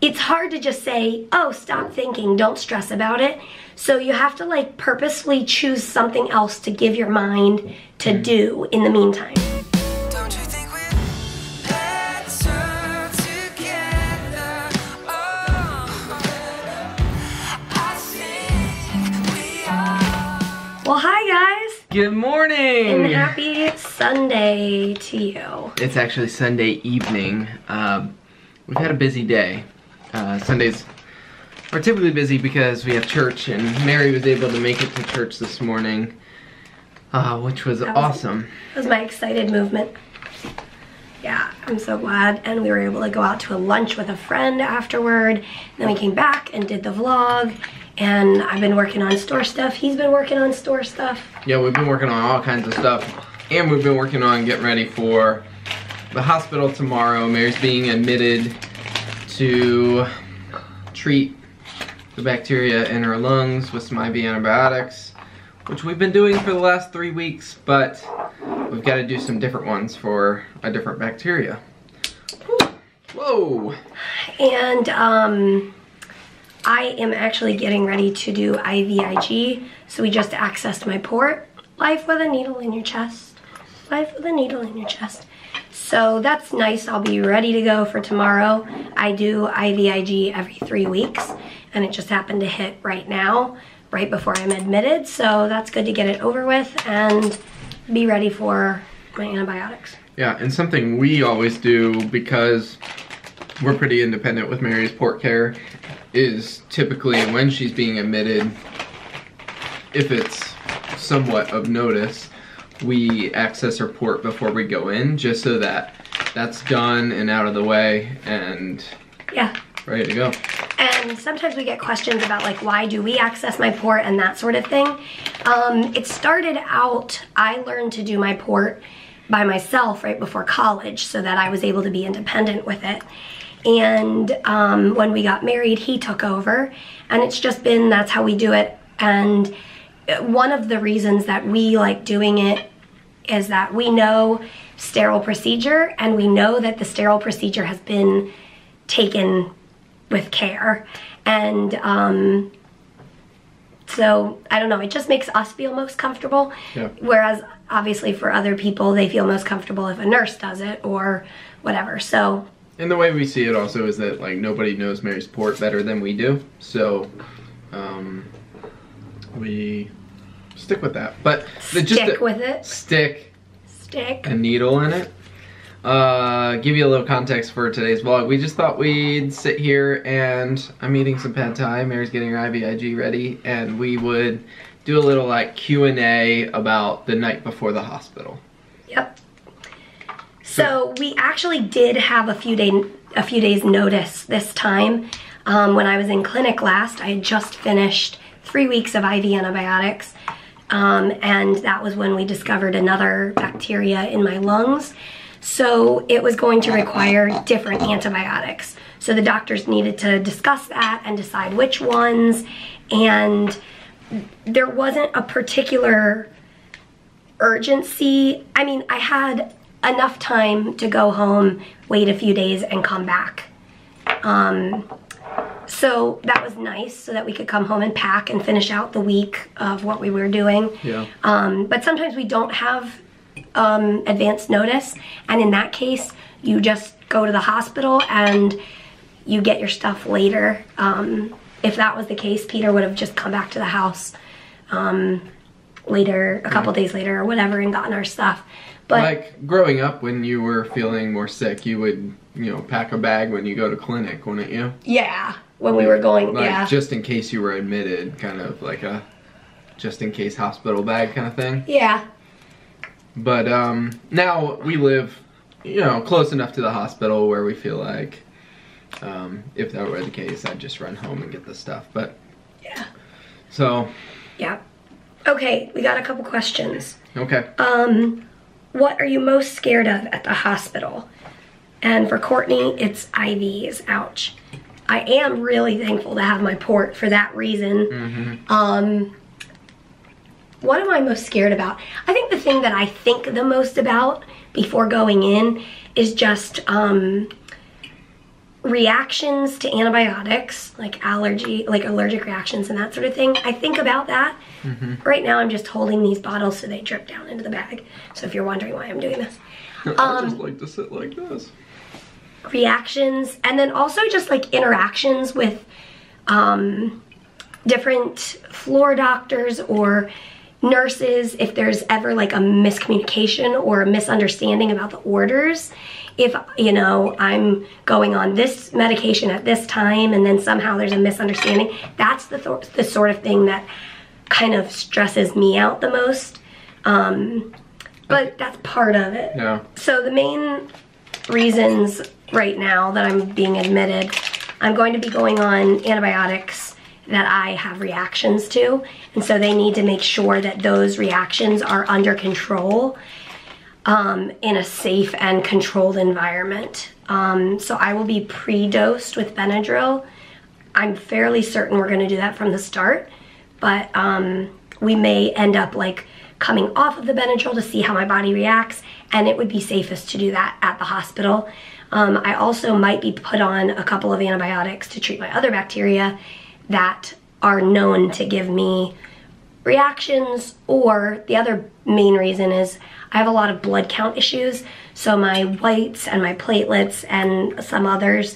it's hard to just say, oh, stop thinking, don't stress about it. So you have to like purposefully choose something else to give your mind to do in the meantime. Well, hi guys. Good morning. And happy Sunday to you. It's actually Sunday evening. We've had a busy day. Sundays are typically busy because we have church, and Mary was able to make it to church this morning, which was awesome. That was my excited movement. Yeah, I'm so glad. And we were able to go out to a lunch with a friend afterward. Then we came back and did the vlog. And I've been working on store stuff. He's been working on store stuff. Yeah, we've been working on all kinds of stuff. And we've been working on getting ready for the hospital tomorrow. Mary's being admitted to treat the bacteria in her lungs with some IV antibiotics, which we've been doing for the last 3 weeks, but we've got to do some different ones for a different bacteria. Whoa! And, I am actually getting ready to do IVIG, so we just accessed my port. Life with a needle in your chest. Life with a needle in your chest. So that's nice. I'll be ready to go for tomorrow. I do IVIG every 3 weeks, and it just happened to hit right now, right before I'm admitted. So that's good to get it over with and be ready for my antibiotics. Yeah, and something we always do, because we're pretty independent with Mary's port care, is typically when she's being admitted, if it's somewhat of notice, we access her port before we go in, just so that that's done and out of the way and yeah, ready to go. And sometimes we get questions about like, why do we access my port and that sort of thing. It started out, I learned to do my port by myself right before college so that I was able to be independent with it. And when we got married, he took over, and it's just been, that's how we do it. And one of the reasons that we like doing it is that we know sterile procedure, and we know that the sterile procedure has been taken with care. And so, I don't know, it just makes us feel most comfortable. Yeah. Whereas, obviously, for other people, they feel most comfortable if a nurse does it or whatever. So. And the way we see it also is that like nobody knows Mary's port better than we do, so we stick with that. But stick with it. Stick a needle in it. Give you a little context for today's vlog. We just thought we'd sit here, and I'm eating some pad thai. Mary's getting her IVIG ready, and we would do a little like Q&A about the night before the hospital. Yep. So we actually did have a few days notice this time. When I was in clinic last, I had just finished 3 weeks of IV antibiotics, and that was when we discovered another bacteria in my lungs. So it was going to require different antibiotics. So the doctors needed to discuss that and decide which ones, and there wasn't a particular urgency. I mean, I had enough time to go home, wait a few days, and come back. So that was nice, so that we could come home and pack and finish out the week of what we were doing. Yeah. But sometimes we don't have advance notice, and in that case, you just go to the hospital and you get your stuff later. If that was the case, Peter would have just come back to the house later, a couple days later or whatever, and gotten our stuff. But like growing up, when you were feeling more sick, you would, you know, pack a bag when you go to clinic, wouldn't you? Yeah, when we were going, like, yeah. Just in case you were admitted, kind of like a just in case hospital bag kind of thing. Yeah. But now we live, you know, close enough to the hospital where we feel like if that were the case, I'd just run home and get the stuff. But yeah. So. Yeah. Okay, we got a couple questions. Okay. What are you most scared of at the hospital? And for Courtney, it's IVs. Ouch. I am really thankful to have my port for that reason. Mm-hmm. What am I most scared about? I think the thing that I think the most about before going in is just reactions to antibiotics, like allergic reactions and that sort of thing, I think about that. Right now I'm just holding these bottles so they drip down into the bag. So if you're wondering why I'm doing this. I just like to sit like this. Reactions, and then also just like interactions with different floor doctors or nurses, if there's ever like a miscommunication or a misunderstanding about the orders. If, you know, I'm going on this medication at this time and then somehow there's a misunderstanding, that's the sort of thing that kind of stresses me out the most. But that's part of it. Yeah. So the main reasons right now that I'm being admitted, I'm going to be going on antibiotics that I have reactions to. And so they need to make sure that those reactions are under control in a safe and controlled environment. So I will be pre-dosed with Benadryl. I'm fairly certain we're gonna do that from the start, but we may end up like coming off of the Benadryl to see how my body reacts, and it would be safest to do that at the hospital. I also might be put on a couple of antibiotics to treat my other bacteria that are known to give me reactions, or the other main reason is I have a lot of blood count issues, so my whites and my platelets and some others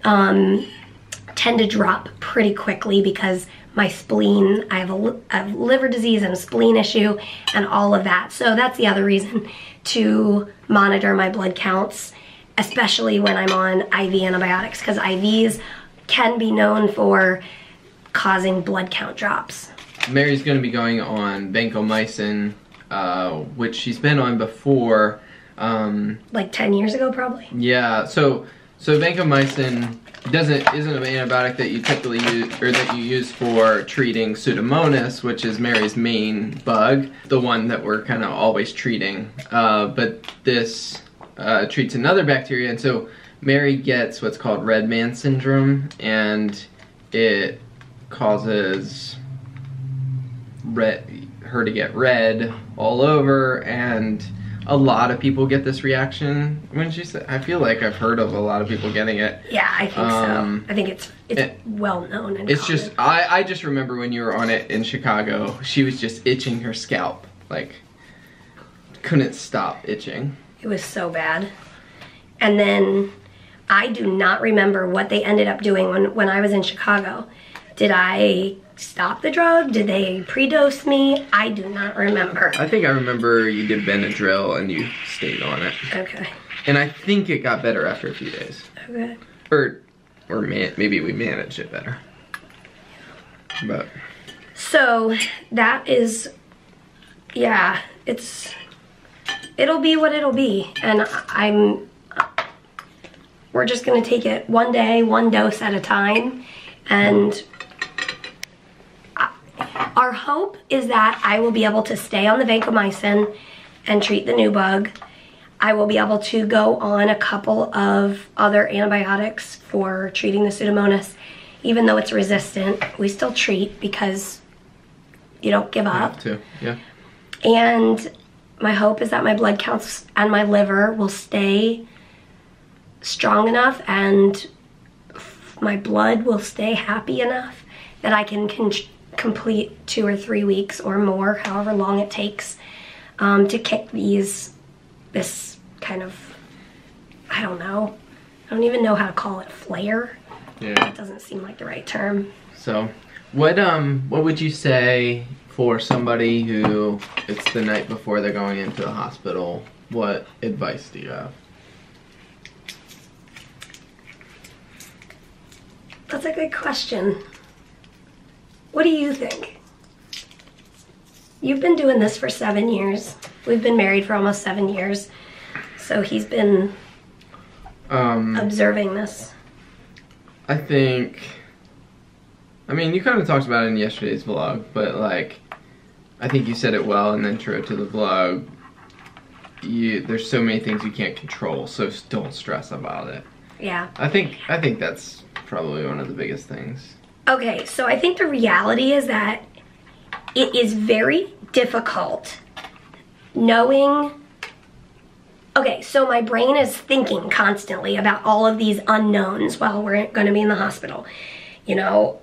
tend to drop pretty quickly because my spleen, I have liver disease and a spleen issue and all of that. So that's the other reason to monitor my blood counts, especially when I'm on IV antibiotics, because IVs can be known for causing blood count drops. Mary's going to be going on vancomycin, which she's been on before. Like 10 years ago, probably. Yeah, so vancomycin isn't an antibiotic that you typically use, or that you use for treating Pseudomonas, which is Mary's main bug, the one that we're kind of always treating. But this treats another bacteria, and so Mary gets what's called red man syndrome, and it causes her to get red all over, and a lot of people get this reaction when she said, I feel like I've heard of a lot of people getting it. Yeah, I think so. I think it's well known and it's common. just I just remember when you were on it in Chicago, she was just itching her scalp, like couldn't stop itching. It was so bad. And then I do not remember what they ended up doing when I was in Chicago. Did I stop the drug? Did they pre-dose me? I do not remember. I think I remember you did Benadryl and you stayed on it. Okay. And I think it got better after a few days. Okay. Or maybe we managed it better. But. So that is, yeah, it'll be what it'll be. And we're just gonna take it one day, one dose at a time. And our hope is that I will be able to stay on the vancomycin and treat the new bug. I will be able to go on a couple of other antibiotics for treating the Pseudomonas. Even though it's resistant, we still treat because you don't give up. Have to, yeah. And my hope is that my blood counts and my liver will stay strong enough and my blood will stay happy enough that I can complete 2 or 3 weeks or more, however long it takes, to kick this kind of, I don't even know how to call it, flare. Yeah. That doesn't seem like the right term. So, what would you say for somebody who it's the night before they're going into the hospital? What advice do you have? That's a good question. What do you think? You've been doing this for 7 years. We've been married for almost 7 years. So he's been observing this. I think, I mean, you kind of talked about it in yesterday's vlog, but like, I think you said it well in the intro to the vlog. There's so many things you can't control, so don't stress about it. Yeah. I think that's probably one of the biggest things. Okay, so I think the reality is that it is very difficult knowing, Okay, so my brain is thinking constantly about all of these unknowns while we're gonna be in the hospital. You know,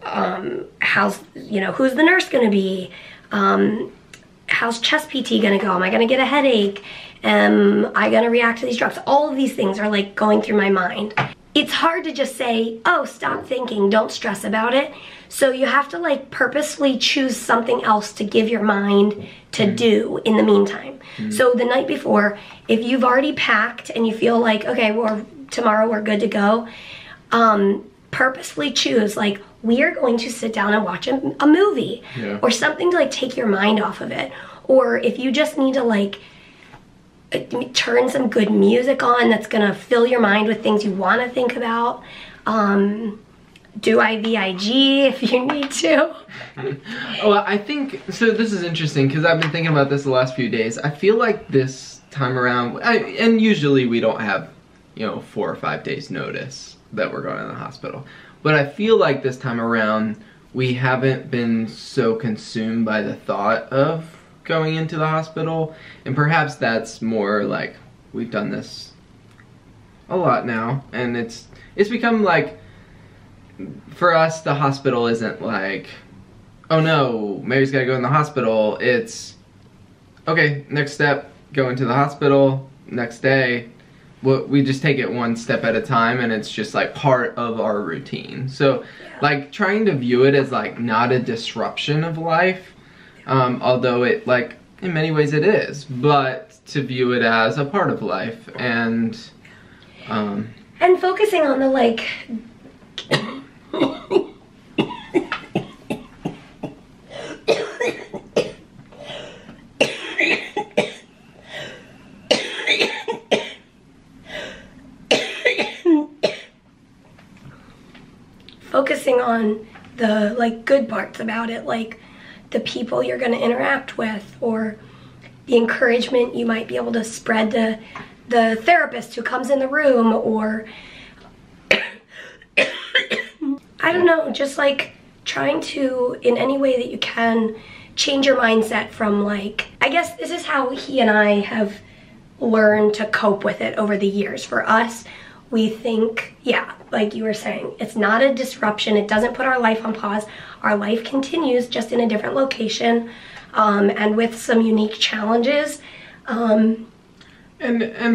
who's the nurse gonna be? How's chest PT gonna go? Am I gonna get a headache? Am I gonna react to these drugs? All of these things are like going through my mind. It's hard to just say, oh, stop thinking, don't stress about it. So you have to like purposefully choose something else to give your mind to do in the meantime. So the night before, if you've already packed and you feel like, okay, well, tomorrow we're good to go, purposefully choose, like, we are going to sit down and watch a movie or something to like take your mind off of it. Or if you just need to like turn some good music on that's gonna fill your mind with things you want to think about. Do IVIG if you need to. Oh, I think, so this is interesting because I've been thinking about this the last few days. I feel like this time around, and usually we don't have, 4 or 5 days notice that we're going to the hospital. But I feel like this time around, we haven't been so consumed by the thought of going into the hospital. And perhaps that's more like, we've done this a lot now. And it's become like, for us, the hospital isn't like, oh no, Mary's gotta go in the hospital. It's, okay, next step, go into the hospital, next day. We just take it one step at a time, and it's just like part of our routine. So like trying to view it as like not a disruption of life, although it like in many ways it is, but to view it as a part of life and focusing on the like focusing on the like good parts about it, like the people you're going to interact with, or the encouragement you might be able to spread to the therapist who comes in the room, or I don't know, just like trying to, in any way that you can, change your mindset from like, I guess this is how he and I have learned to cope with it over the years. For us, we think, yeah, like you were saying, it's not a disruption. It doesn't put our life on pause. Our life continues, just in a different location, and with some unique challenges. And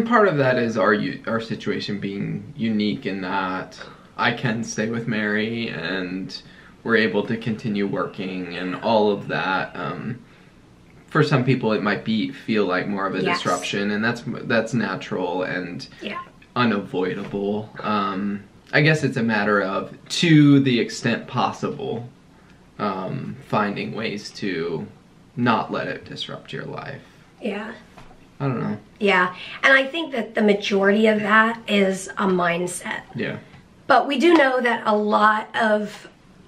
part of that is our situation being unique in that I can stay with Mary and we're able to continue working and all of that. For some people, it might feel like more of a disruption, and that's natural and unavoidable. I guess it's a matter of, to the extent possible, finding ways to not let it disrupt your life. Yeah. I don't know. Yeah, and I think that the majority of that is a mindset. Yeah. But we do know that a lot of,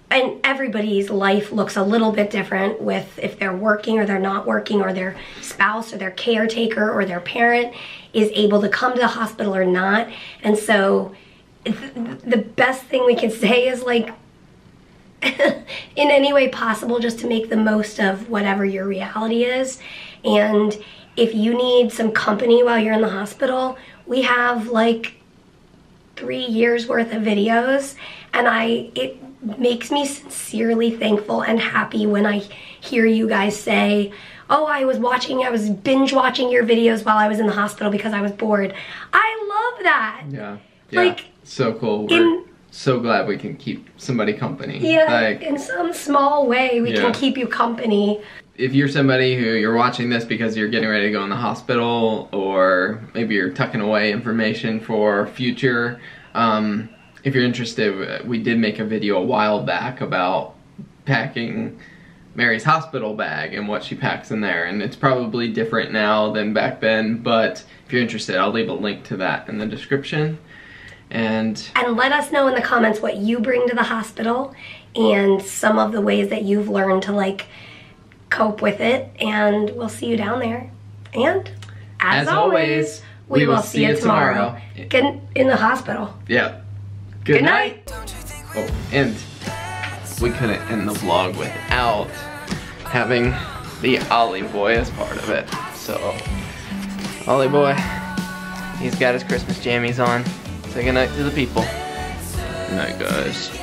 and everybody's life looks a little bit different with if they're working or they're not working, or their spouse or their caretaker or their parent is able to come to the hospital or not. And so the best thing we can say is like, in any way possible, just to make the most of whatever your reality is. And if you need some company while you're in the hospital, we have like 3 years worth of videos, and it makes me sincerely thankful and happy when I hear you guys say, oh, I was binge watching your videos while I was in the hospital because I was bored. I love that. Yeah. Like, so cool. We're so glad we can keep somebody company. Yeah, like, in some small way we can keep you company. If you're somebody who you're watching this because you're getting ready to go in the hospital, or maybe you're tucking away information for future, if you're interested, we did make a video a while back about packing Mary's hospital bag and what she packs in there, and it's probably different now than back then, but if you're interested, I'll leave a link to that in the description. And let us know in the comments what you bring to the hospital and some of the ways that you've learned to like cope with it, and we'll see you down there. And as always, we will see you tomorrow. Get in the hospital. Yeah. Good night. Oh, and we couldn't end the vlog without having the Ollie boy as part of it. So, Ollie boy, He's got his Christmas jammies on. Say goodnight to the people. Good night, guys.